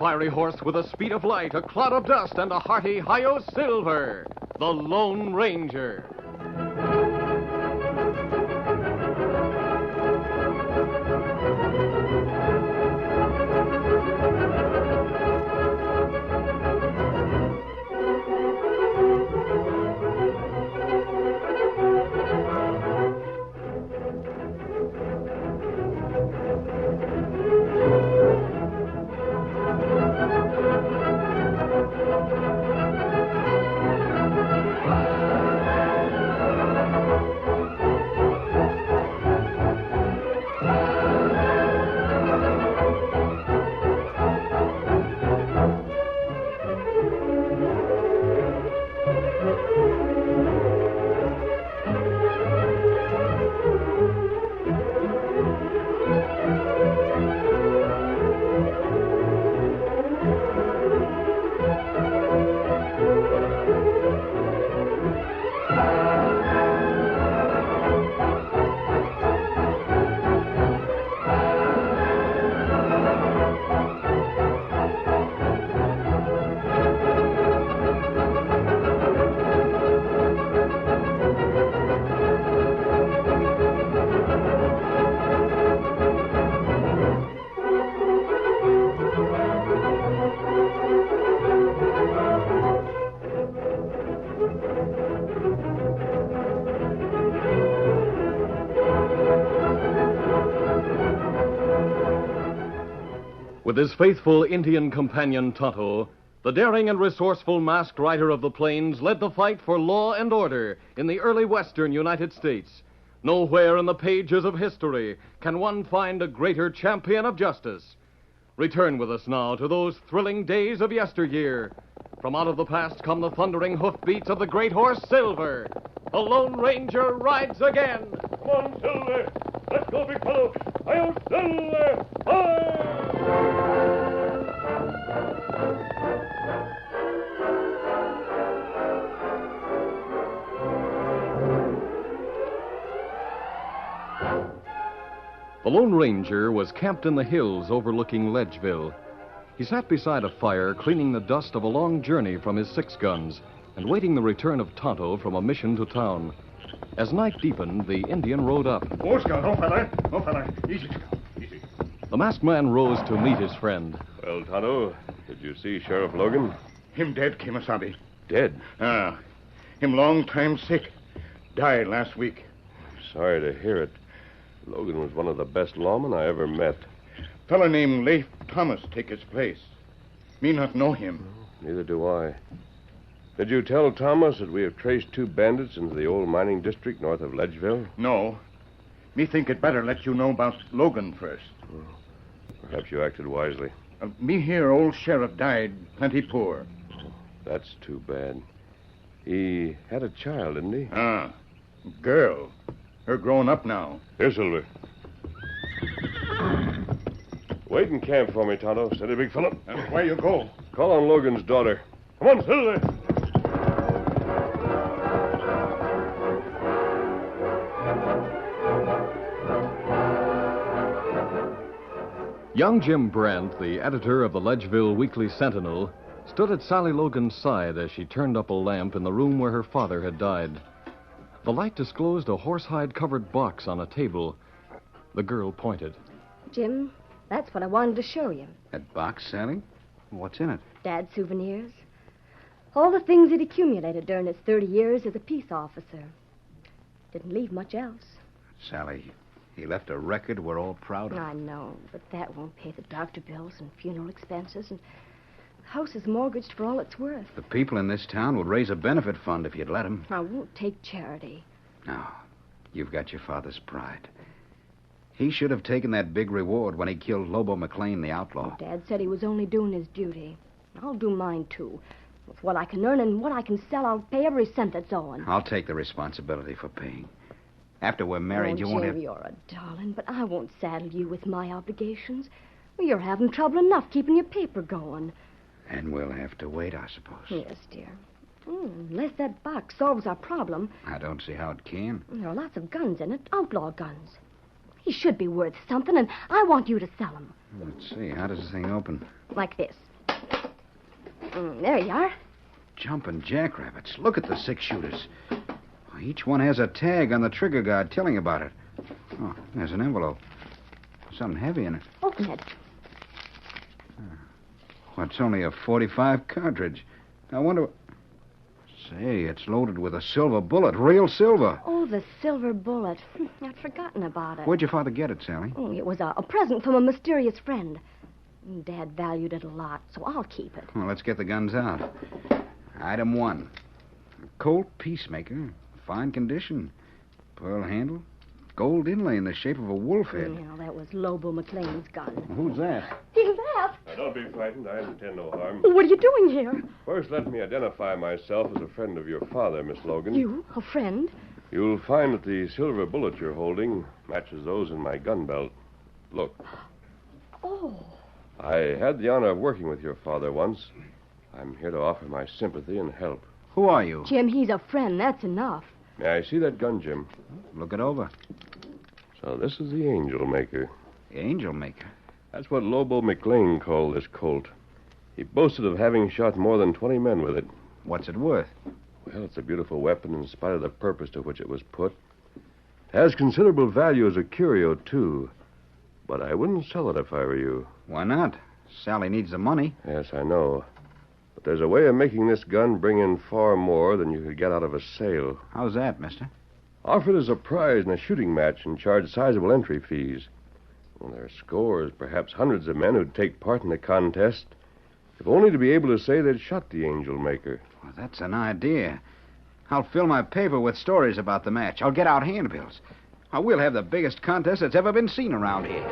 fiery horse with the speed of light, a cloud of dust, and a hearty hi-yo silver, the Lone Ranger. With his faithful Indian companion Tonto, the daring and resourceful masked rider of the plains led the fight for law and order in the early western United States. Nowhere in the pages of history can one find a greater champion of justice. Return with us now to those thrilling days of yesteryear. From out of the past come the thundering hoofbeats of the great horse Silver. The Lone Ranger rides again. Come on, Silver. Let's go, big fellow. Hi-yo, Silver. Hi! The Lone Ranger was camped in the hills overlooking Ledgeville. He sat beside a fire, cleaning the dust of a long journey from his 6 guns and waiting the return of Tonto from a mission to town. As night deepened, the Indian rode up. Oh, Scout. Oh, fella. Easy, Scout. Easy. The masked man rose to meet his friend. Well, Tonto, did you see Sheriff Logan? Him dead, Kemosabe. Dead? Him long time sick. Died last week. Sorry to hear it. Logan was one of the best lawmen I ever met. Fella named Leif Thomas take his place. Me not know him. Neither do I. Did you tell Thomas that we have traced 2 bandits into the old mining district north of Ledgeville? No. Me think it better let you know about Logan first. Perhaps you acted wisely. Me hear old sheriff died plenty poor. That's too bad. He had a child, didn't he? Girl. Her grown up now. Here, Silver. Wait in camp for me, Tonto. Steady, big fellow. Where you go? Call on Logan's daughter. Come on, Silver. Young Jim Brent, the editor of the Ledgeville Weekly Sentinel, stood at Sally Logan's side as she turned up a lamp in the room where her father had died. The light disclosed a horsehide-covered box on a table. The girl pointed. Jim, that's what I wanted to show you. That box, Sally? What's in it? Dad's souvenirs. All the things he'd accumulated during his 30 years as a peace officer. Didn't leave much else. Sally, he left a record we're all proud of. I know, but that won't pay the doctor bills and funeral expenses, and the house is mortgaged for all it's worth. The people in this town would raise a benefit fund if you'd let them. I won't take charity. No, you've got your father's pride. He should have taken that big reward when he killed Lobo McLean, the outlaw. Dad said he was only doing his duty. I'll do mine, too. With what I can earn and what I can sell, I'll pay every cent that's owing. I'll take the responsibility for paying. After we're married, you won't Jerry, have... you're a darling, but I won't saddle you with my obligations. Well, you're having trouble enough keeping your paper going. And we'll have to wait, I suppose. Yes, dear. Unless that box solves our problem. I don't see how it can. There are lots of guns in it, outlaw guns. He should be worth something, and I want you to sell them. Let's see. How does this thing open? Like this. There you are. Jumping jackrabbits. Look at the 6-shooters. Each one has a tag on the trigger guard telling about it. Oh, there's an envelope. Something heavy in it. Open it. It's only a .45 cartridge. I wonder... Say, it's loaded with a silver bullet. Real silver. Oh, the silver bullet. I'd forgotten about it. Where'd your father get it, Sally? Oh, it was a present from a mysterious friend. Dad valued it a lot, so I'll keep it. Well, let's get the guns out. Item 1. A Colt Peacemaker. Fine condition. Pearl handle. Gold inlay in the shape of a wolf head. Now, that was Lobo McLean's gun. Who's that? He laughed. Don't be frightened. I intend no harm. What are you doing here? First, let me identify myself as a friend of your father, Miss Logan. You, a friend? You'll find that the silver bullet you're holding matches those in my gun belt. Look. Oh. I had the honor of working with your father once. I'm here to offer my sympathy and help. Who are you? Jim, he's a friend. That's enough. May I see that gun, Jim? Look it over. So this is the Angel Maker. The Angel Maker. That's what Lobo McLean called this Colt. He boasted of having shot more than 20 men with it. What's it worth? Well, it's a beautiful weapon in spite of the purpose to which it was put. It has considerable value as a curio, too. But I wouldn't sell it if I were you. Why not? Sally needs the money. Yes, I know. But there's a way of making this gun bring in far more than you could get out of a sale. How's that, mister? Offered as a prize in a shooting match and charge sizable entry fees. Well, there are scores, perhaps hundreds of men who'd take part in the contest, if only to be able to say they'd shot the Angel Maker. Well, that's an idea. I'll fill my paper with stories about the match. I'll get out handbills. We'll have the biggest contest that's ever been seen around here.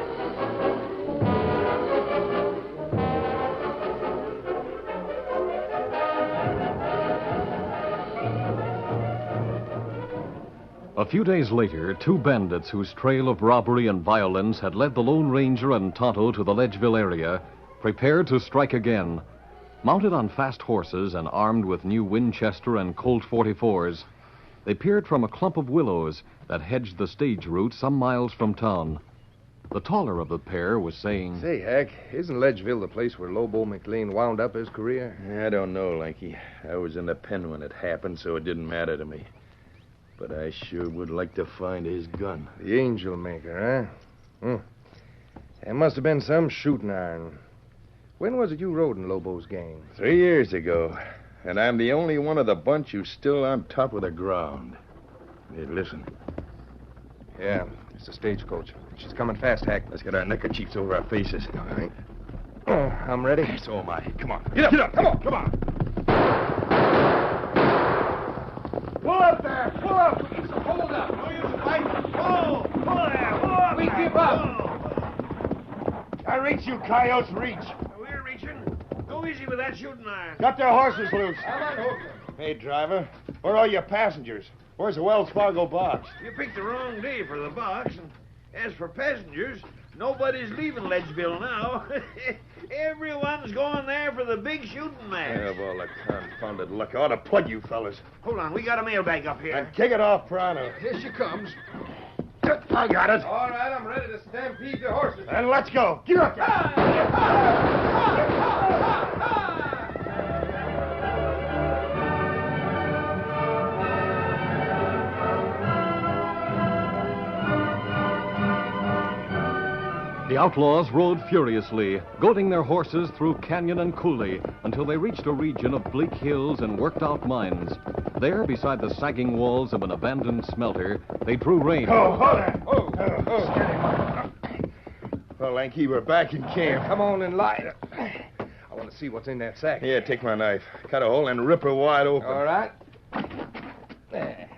A few days later, 2 bandits whose trail of robbery and violence had led the Lone Ranger and Tonto to the Ledgeville area prepared to strike again. Mounted on fast horses and armed with new Winchester and Colt 44s, they peered from a clump of willows that hedged the stage route some miles from town. The taller of the pair was saying, Say, Hack, isn't Ledgeville the place where Lobo McLean wound up his career? I don't know, Lanky. I was in the pen when it happened, so it didn't matter to me. But I sure would like to find his gun. The Angel Maker, huh? There must have been some shooting iron. When was it you rode in Lobo's gang? 3 years ago. And I'm the only one of the bunch who's still on top of the ground. Hey, listen. Yeah, it's a stagecoach. She's coming fast, Hack. Let's get our neckerchiefs over our faces. All right. Oh, I'm ready. So am I. Come on. Get up. Get up. Come on. Come on. Pull up there! Pull up! Hold up! No use in fighting! Pull! Pull there! Pull up! We there. give up. I reach, you coyotes, reach! We're reaching. Go easy with that shooting iron. Got their horses loose. Hey, driver. Where are your passengers? Where's the Wells Fargo box? You picked the wrong day for the box. And as for passengers, nobody's leaving Ledgeville now. Everyone's going there for the big shooting match. Have all the confounded luck. I ought to plug you fellas. Hold on, we got a mailbag up here. And kick it off, pronto. Here she comes. I got it. All right, I'm ready to stampede the horses. And let's go. Get up. The outlaws rode furiously, goading their horses through canyon and coulee until they reached a region of bleak hills and worked-out mines. There, beside the sagging walls of an abandoned smelter, they drew rein. Oh, hold on. Well, Lanky, we're back in camp. Come on and light. I want to see what's in that sack. Here, take my knife. Cut a hole and rip her wide open. All right. There.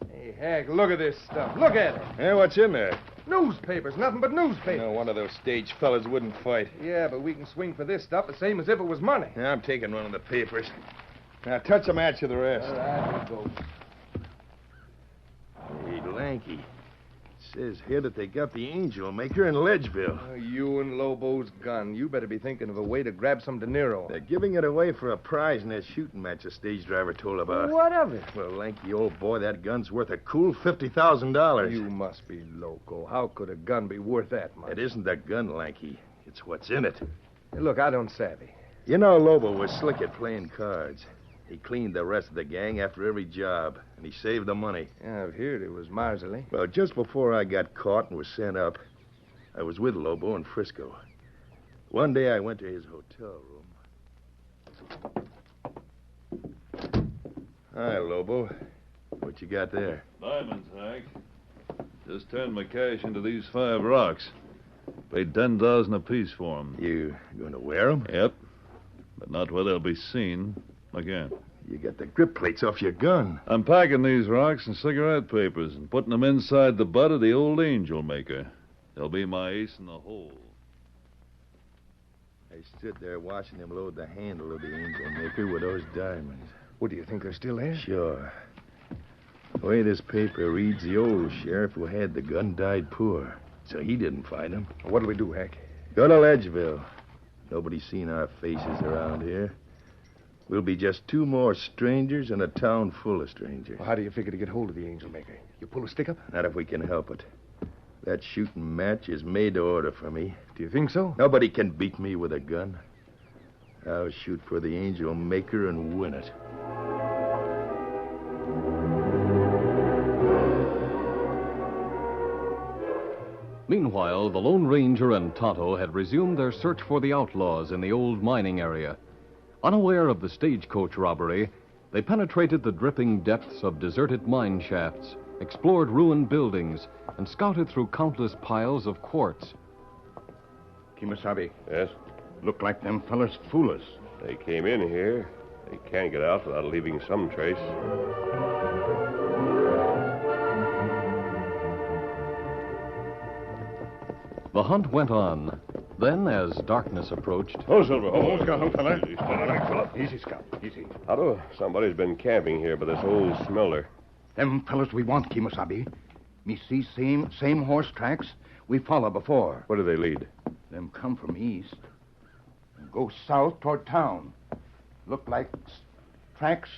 Hey, Hack, look at this stuff. Look at it. Yeah, what's in there? Newspapers, nothing but newspapers. No, one of those stage fellas wouldn't fight. Yeah, but we can swing for this stuff the same as if it was money. Yeah, I'm taking one of the papers. Now, touch a match to the rest. All right, here we go. Hey, Lanky. It says here that they got the Angel Maker in Ledgeville. You and Lobo's gun. You better be thinking of a way to grab some dinero. They're giving it away for a prize in that shooting match the stage driver told about. What of it? Well, Lanky, old boy, that gun's worth a cool $50,000. You must be loco. How could a gun be worth that much? It isn't the gun, Lanky. It's what's in it. Hey, look, I don't savvy. You know, Lobo was slick at playing cards. He cleaned the rest of the gang after every job, and he saved the money. Yeah, I've heard it was miserly. Well, just before I got caught and was sent up, I was with Lobo in Frisco. One day I went to his hotel room. Hi, Lobo. What you got there? Diamonds, Hank. Just turned my cash into these 5 rocks. Paid 10,000 apiece for 'em. You going to wear them? Yep. But not where they'll be seen. Again. You got the grip plates off your gun. I'm packing these rocks in cigarette papers and putting them inside the butt of the old angel maker. They'll be my ace in the hole. I stood there watching him load the handle of the angel maker with those diamonds. What, do you think they're still there? Sure. The way this paper reads, the old sheriff who had the gun died poor, so he didn't find them. What'll we do, Hank? Go to Ledgeville. Nobody's seen our faces around here. We'll be just 2 more strangers in a town full of strangers. Well, how do you figure to get hold of the angel maker? You pull a stick up? Not if we can help it. That shooting match is made to order for me. Do you think so? Nobody can beat me with a gun. I'll shoot for the angel maker and win it. Meanwhile, the Lone Ranger and Tonto had resumed their search for the outlaws in the old mining area. Unaware of the stagecoach robbery, they penetrated the dripping depths of deserted mine shafts, explored ruined buildings, and scouted through countless piles of quartz. Kimasabi, Yes? look like them fellers fool us. They came in here. They can't get out without leaving some trace. The hunt went on. Then, as darkness approached, Oh, Silver. Oh, fella. Easy, fella. Easy, Scout. Easy. Otto, somebody's been camping here by this old smelter. Them fellas we want, Kimasabi. Me see same horse tracks we follow before. Where do they lead? Them come from east and go south toward town. Look like tracks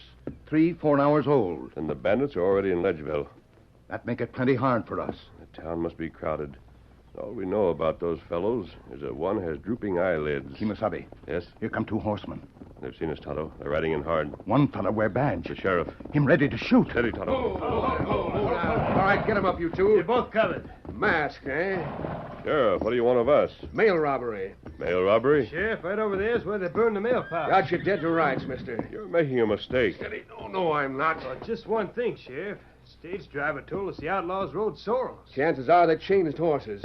3-4 hours old. And the bandits are already in Ledgeville. That make it plenty hard for us. The town must be crowded. All we know about those fellows is that one has drooping eyelids. Kimasabi, Yes? here come 2 horsemen. They've seen us, Tonto. They're riding in hard. One fella wear badge. The sheriff. Him ready to shoot. Steady, Tonto. All right, get him up, you two. You're both covered. Mask, eh? Sheriff, what do you want of us? Mail robbery. Mail robbery? Sheriff, right over there is where they burned the mail pouch. Got you dead to rights, mister. You're making a mistake. No, I'm not. Well, just one thing, Sheriff. Stage driver told us the outlaws rode sorrels. Chances are they changed horses.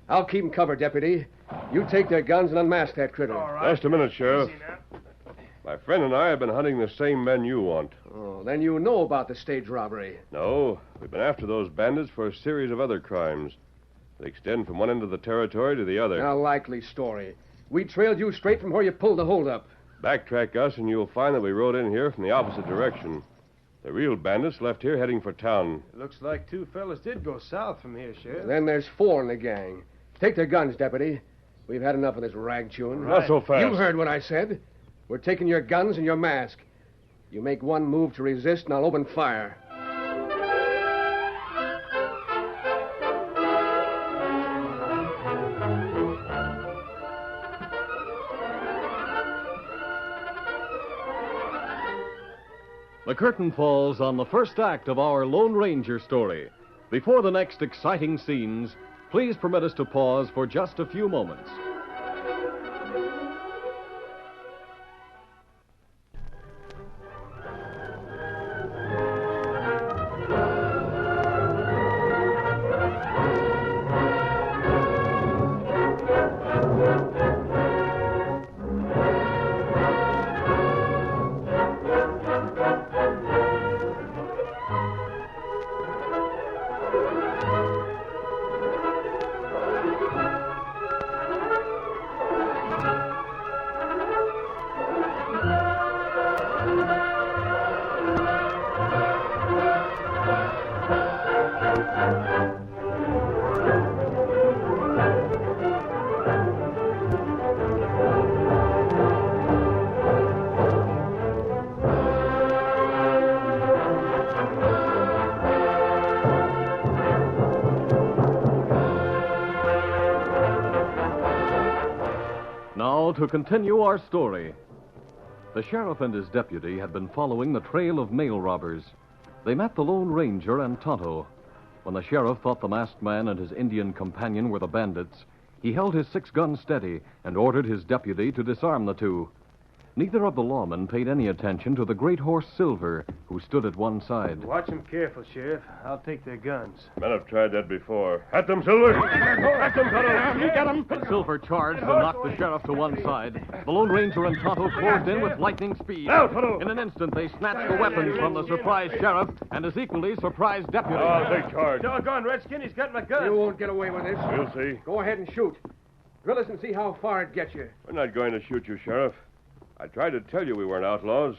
I'll keep 'em covered, deputy. You take their guns and unmask that critter. All right. Just a minute, Sheriff. Easy now. My friend and I have been hunting the same men you want. Oh, then you know about the stage robbery. No, we've been after those bandits for a series of other crimes. They extend from one end of the territory to the other. A likely story. We trailed you straight from where you pulled the holdup. Backtrack us, and you'll find that we rode in here from the opposite direction. The real bandits left here heading for town. Looks like 2 fellas did go south from here, Sheriff. Then there's 4 in the gang. Take their guns, deputy. We've had enough of this rag chewing. Not so fast. You heard what I said. We're taking your guns and your mask. You make one move to resist, and I'll open fire. the curtain falls on the first act of our Lone Ranger story. Before the next exciting scenes, please permit us to pause for just a few moments. Now, to continue our story, The sheriff and his deputy had been following the trail of mail robbers. They met the Lone Ranger and Tonto. When the sheriff thought the masked man and his Indian companion were the bandits, he held his 6-gun steady and ordered his deputy to disarm the two. Neither of the lawmen paid any attention to the great horse Silver, who stood at one side. Watch them careful, Sheriff. I'll take their guns. Men have tried that before. At them, Silver! At them, Tonto! You got them! And Silver charged and knocked the sheriff to one side. The Lone Ranger and Tonto closed in with lightning speed. Now, Tonto! In an instant, they snatched the weapons from the surprised sheriff and his equally surprised deputy. I'll take charge. Doggone, Redskin, he's got my gun. You won't get away with this. We'll see. Go ahead and shoot. Drill us and see how far it gets you. We're not going to shoot you, Sheriff. I tried to tell you we weren't outlaws.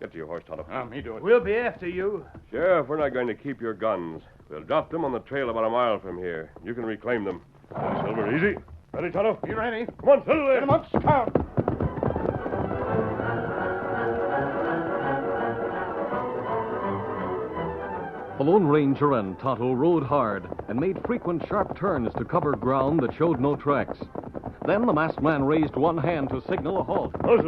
Get to your horse, Tonto. Me do it. We'll be after you. Sheriff, we're not going to keep your guns. We'll drop them on the trail about a mile from here. You can reclaim them. Silver, easy. Ready, Tonto? You ready? Come on, Silver. Get him up, scout. The Lone Ranger and Tonto rode hard and made frequent sharp turns to cover ground that showed no tracks. Then the masked man raised one hand to signal a halt. The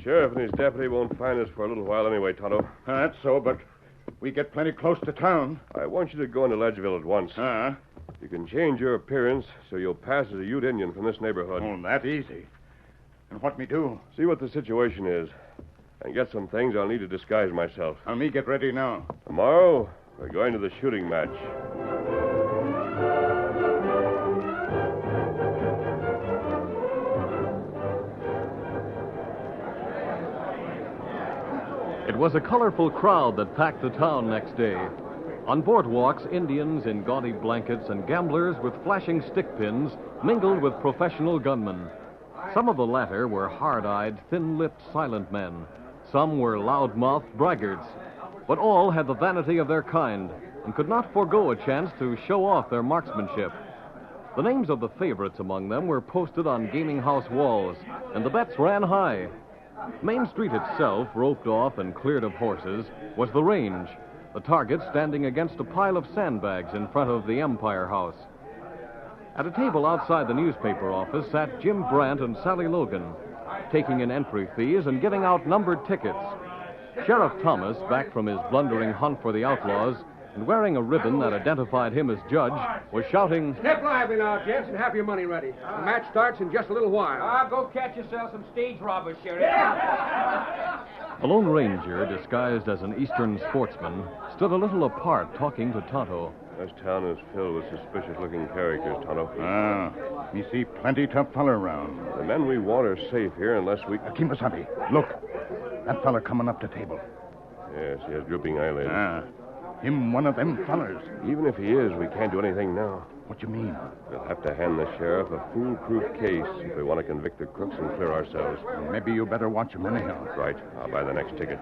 sheriff and his deputy won't find us for a little while anyway, Tonto. That's so, but we get plenty close to town. I want you to go into Ledgeville at once. You can change your appearance so you'll pass as a Ute Indian from this neighborhood. Oh, that easy. And what me do? See what the situation is. And get some things I'll need to disguise myself. Me get ready now. Tomorrow, we're going to the shooting match. It was a colorful crowd that packed the town next day. On boardwalks, Indians in gaudy blankets and gamblers with flashing stick pins mingled with professional gunmen. Some of the latter were hard-eyed, thin-lipped, silent men. Some were loud-mouthed braggarts. But all had the vanity of their kind and could not forego a chance to show off their marksmanship. The names of the favorites among them were posted on gaming house walls, and the bets ran high. Main Street itself, roped off and cleared of horses, was the range, the target standing against a pile of sandbags in front of the Empire House. At a table outside the newspaper office sat Jim Brandt and Sally Logan, taking in entry fees and giving out numbered tickets. Sheriff Thomas, back from his blundering hunt for the outlaws, and wearing a ribbon that identified him as judge, was shouting, Step lively now, gents, and have your money ready. The match starts in just a little while. Go catch yourself some stage robbers, Sheriff. The Lone Ranger, disguised as an Eastern sportsman, stood a little apart talking to Tonto. This town is filled with suspicious-looking characters, Tonto. Me see plenty tough feller around. The men we want are safe here unless we... Kimasabi, look. That feller coming up the table. Yes, he has drooping eyelids. Him one of them fellers. Even if he is, we can't do anything now. What you mean? We'll have to hand the sheriff a foolproof case if we want to convict the crooks and clear ourselves. Maybe you better watch him anyhow. Right. I'll buy the next ticket.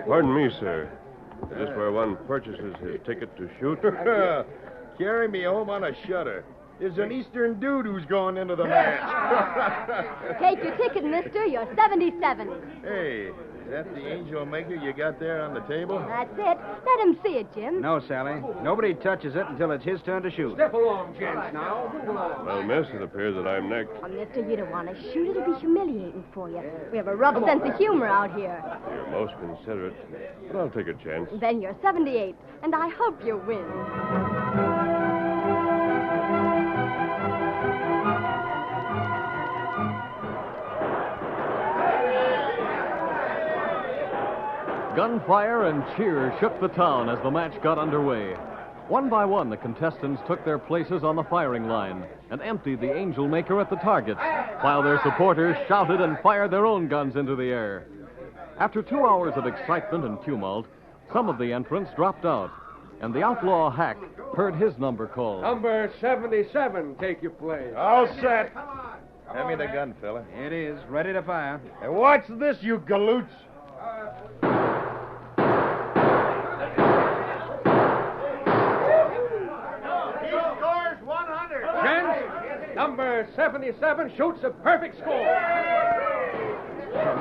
Pardon me, sir. Is this where one purchases his ticket to shoot? Carry me home on a shutter. There's an Eastern dude who's going into the match. Take your ticket, mister. You're 77. Hey, is that the angel maker you got there on the table? That's it. Let him see it, Jim. No, Sally. Nobody touches it until it's his turn to shoot. Step along, gents, now. Move along. Well, miss, it appears that I'm next. Oh, mister, you don't want to shoot. It'll be humiliating for you. We have a rough sense of humor out here. You're most considerate, but I'll take a chance. Then you're 78, and I hope you win. Gunfire and cheers shook the town as the match got underway. One by one, the contestants took their places on the firing line and emptied the angel maker at the targets, while their supporters shouted and fired their own guns into the air. After 2 hours of excitement and tumult, some of the entrants dropped out, and the outlaw hack heard his number called. Number 77, take your place. All set. Hand me the gun, fella. It is. Ready to fire. And watch this, you galoots. Gents, number 77 shoots a perfect score.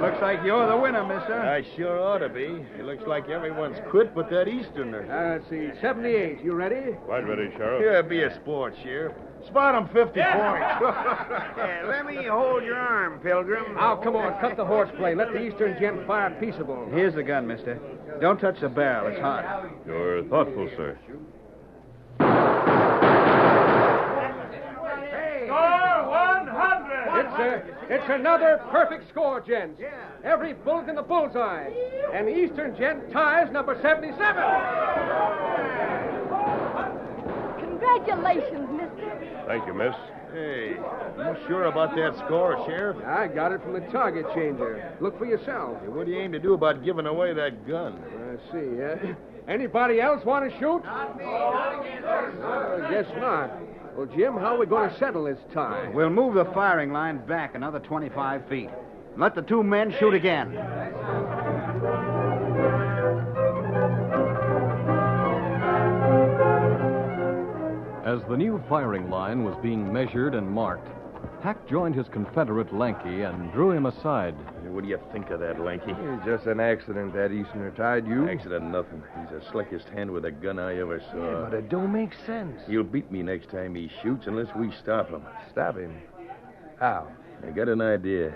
Looks like you're the winner, mister. I sure ought to be. It looks like everyone's quit but that Easterner. Let's see. 78. You ready? Quite ready, Sheriff. Yeah, be a sport, Sheriff. Spot him 50 points. Yeah, let me hold your arm, Pilgrim. Now, come on. Cut the horseplay. Let the Eastern gent fire peaceable. Here's the gun, mister. Don't touch the barrel. It's hot. You're thoughtful, sir. Score 100! It's another perfect score, gents. Every bullet in the bullseye. And the Eastern gent ties number 77. Congratulations, mister. Thank you, miss. Hey, you sure about that score, Sheriff? I got it from the target changer. Look for yourself. Hey, what do you aim to do about giving away that gun? Let's see. Anybody else want to shoot? Not me. Guess not. Well, Jim, how are we going to settle this tie? We'll move the firing line back another 25 feet. Let the two men shoot again. As the new firing line was being measured and marked, Hack joined his Confederate Lanky and drew him aside. Hey, what do you think of that, Lanky? It's just an accident that Easterner tied you. Accident nothing. He's the slickest hand with a gun I ever saw. But it don't make sense. He'll beat me next time he shoots unless we stop him. Stop him. How? I got an idea.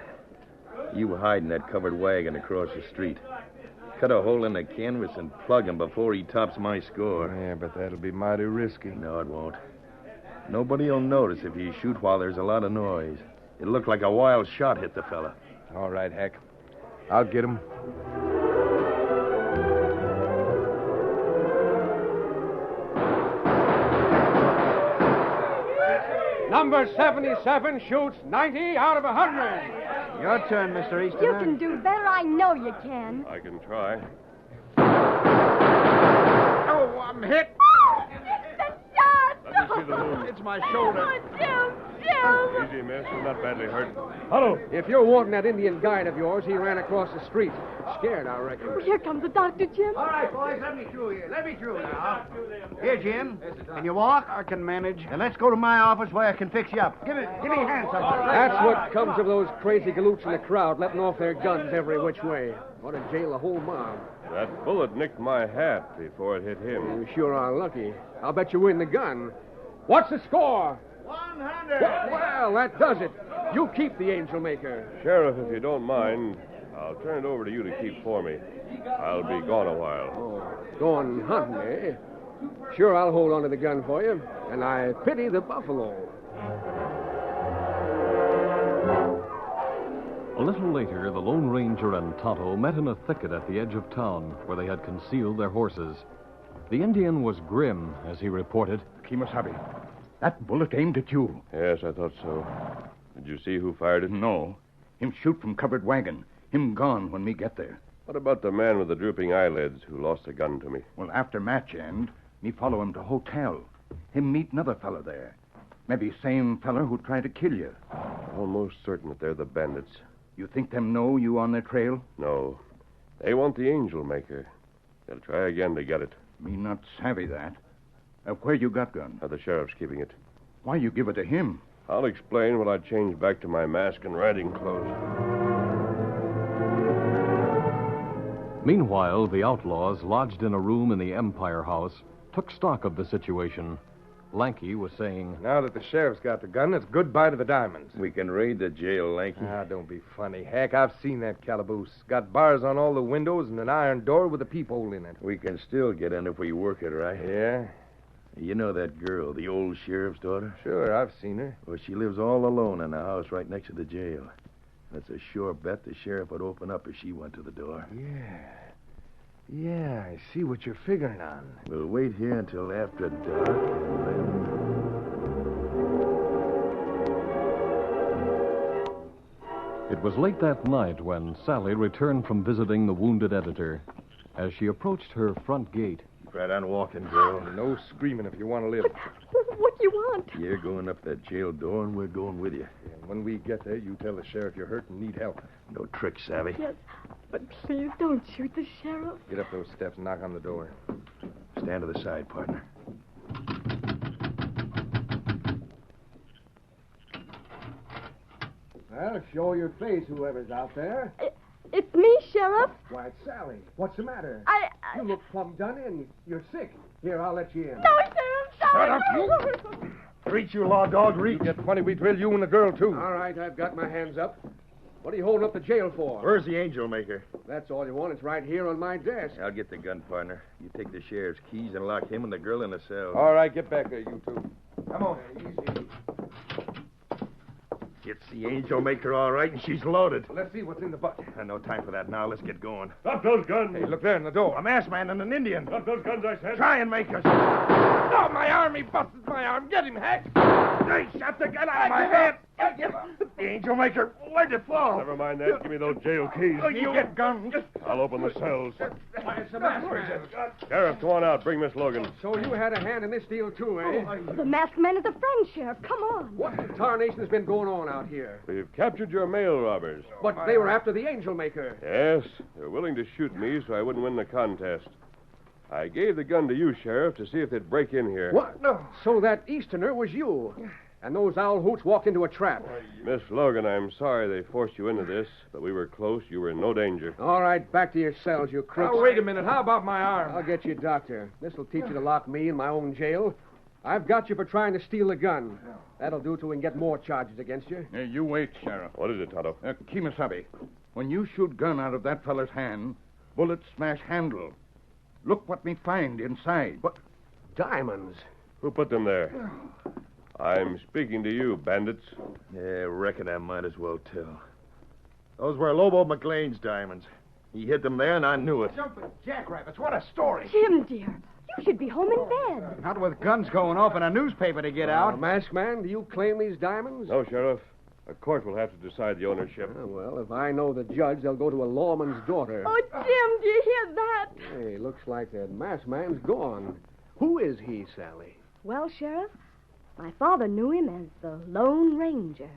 You hide in that covered wagon across the street. Cut a hole in the canvas and plug him before he tops my score. Yeah, but that'll be mighty risky. No, it won't. Nobody'll notice if you shoot while there's a lot of noise. It'll look like a wild shot hit the fella. All right, Hack. I'll get him. Number 77 shoots 90 out of 100. Your turn, Mr. You Easterner. can do better. I know you can. I can try. Oh, I'm hit. The shot! Let me see the wound. It's my shoulder. Oh, Jim! Easy, miss. You're not badly hurt. Hello. If you're wanting that Indian guide of yours, he ran across the street. Scared, I reckon. Oh, here comes the doctor, Jim. All right, boys, let me through here. Let me through now. Here, Jim. Can you walk? I can manage. Then let's go to my office where I can fix you up. Give me a hand, something. That's what comes of those crazy galoots in the crowd letting off their guns every which way. Ought to jail the whole mob. That bullet nicked my hat before it hit him. You sure are lucky. I'll bet you win the gun. What's the score? 100. Well, that does it. You keep the Angel Maker. Sheriff, if you don't mind, I'll turn it over to you to keep for me. I'll be gone a while. Oh, going hunting, eh? Sure, I'll hold on to the gun for you. And I pity the buffalo. A little later, the Lone Ranger and Tonto met in a thicket at the edge of town where they had concealed their horses. The Indian was grim, as he reported. Kemosabe, that bullet aimed at you. Yes, I thought so. Did you see who fired it? No. Him shoot from covered wagon. Him gone when me get there. What about the man with the drooping eyelids who lost a gun to me? Well, after match end, me follow him to hotel. Him meet another fella there. Maybe same fella who tried to kill you. Almost certain that they're the bandits. You think them know you on their trail? No. They want the Angel Maker. They'll try again to get it. Me not savvy that. Where you got gun? The sheriff's keeping it. Why you give it to him? I'll explain when I change back to my mask and riding clothes. Meanwhile, the outlaws, lodged in a room in the Empire House, took stock of the situation. Lanky was saying, Now that the sheriff's got the gun, it's goodbye to the diamonds. We can raid the jail, Lanky. Don't be funny, Hack. I've seen that calaboose. Got bars on all the windows and an iron door with a peephole in it. We can still get in if we work it right. Yeah? You know that girl, the old sheriff's daughter? Sure, I've seen her. Well, she lives all alone in a house right next to the jail. That's a sure bet the sheriff would open up if she went to the door. Yeah, I see what you're figuring on. We'll wait here until after dark, and then... It was late that night when Sally returned from visiting the wounded editor. As she approached her front gate, Right on walking, girl. No screaming if you want to live. What do you want? You're going up that jail door, and we're going with you. And when we get there, you tell the sheriff you're hurt and need help. No tricks, Savvy. Yes, but please don't shoot the sheriff. Get up those steps and knock on the door. Stand to the side, partner. Well, show your face, whoever's out there. Sheriff. Why, it's Sally. What's the matter? I... You look plumb done in. You're sick. Here, I'll let you in. No, Sheriff, Shut up, you! Reach, you law dog, reach. You get funny, we drill you and the girl, too. All right, I've got my hands up. What are you holding up the jail for? Where's the angel maker? That's all you want. It's right here on my desk. I'll get the gun, partner. You take the sheriff's keys and lock him and the girl in the cell. All right, get back there, you two. Come on. Easy. It's the angel maker, all right, and she's loaded. Let's see what's in the butt. No time for that now. Let's get going. Drop those guns. Hey, look there in the door. A masked man and an Indian. Drop those guns, I said. Try and make us. Oh, my arm! He busted my arm. Get him, Hack. They shot the gun out of my head. The angel maker. Where'd it fall? Never mind that. Give me those jail keys. Oh, you get guns. I'll open the cells. Why, it's a masked man. Sheriff, come on out. Bring Miss Logan. So you had a hand in this deal, too, eh? The masked man is a friend, Sheriff. Come on. What in tarnation has been going on out here? We've captured your mail robbers. But they were after the angel maker. Yes, they're willing to shoot me so I wouldn't win the contest. I gave the gun to you, Sheriff, to see if they'd break in here. What? No. So that Easterner was you. And those owl hoots walked into a trap. Miss Logan, I'm sorry they forced you into this, but we were close. You were in no danger. All right, back to your cells, you crooks. Now, wait a minute. How about my arm? I'll get you a doctor. This'll teach you to lock me in my own jail. I've got you for trying to steal a gun. That'll do till we can get more charges against you. Hey, you wait, Sheriff. What is it, Tonto? Kimasabi, when you shoot gun out of that feller's hand, bullets smash handle. Look what me find inside. What? Diamonds. Who put them there? I'm speaking to you, bandits. Yeah, reckon I might as well tell. Those were Lobo McLean's diamonds. He hid them there, and I knew it. Jumping jackrabbits, what a story. Jim, dear, you should be home in bed. Not with guns going off and a newspaper to get out. Masked man, do you claim these diamonds? No, Sheriff. A court will have to decide the ownership. Well, if I know the judge, they'll go to a lawman's daughter. Oh, Jim, do you hear that? Hey, looks like that masked man's gone. Who is he, Sally? Well, Sheriff, my father knew him as the Lone Ranger.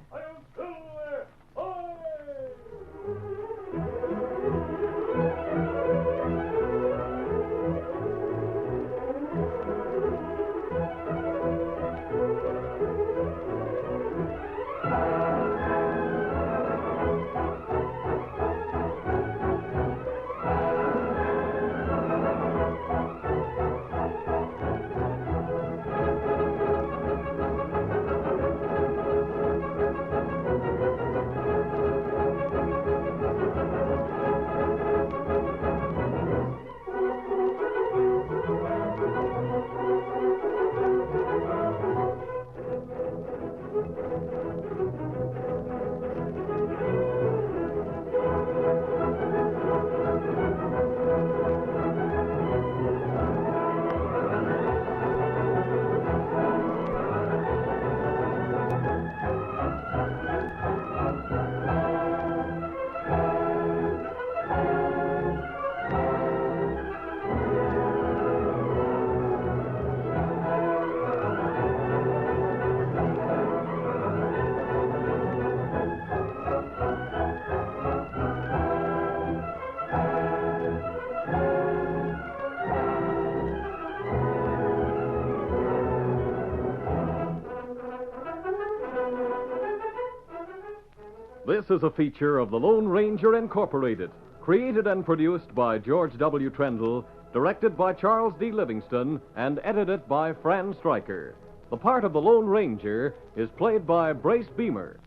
This is a feature of the Lone Ranger Incorporated, created and produced by George W. Trendle, directed by Charles D. Livingston, and edited by Fran Stryker. The part of the Lone Ranger is played by Brace Beamer.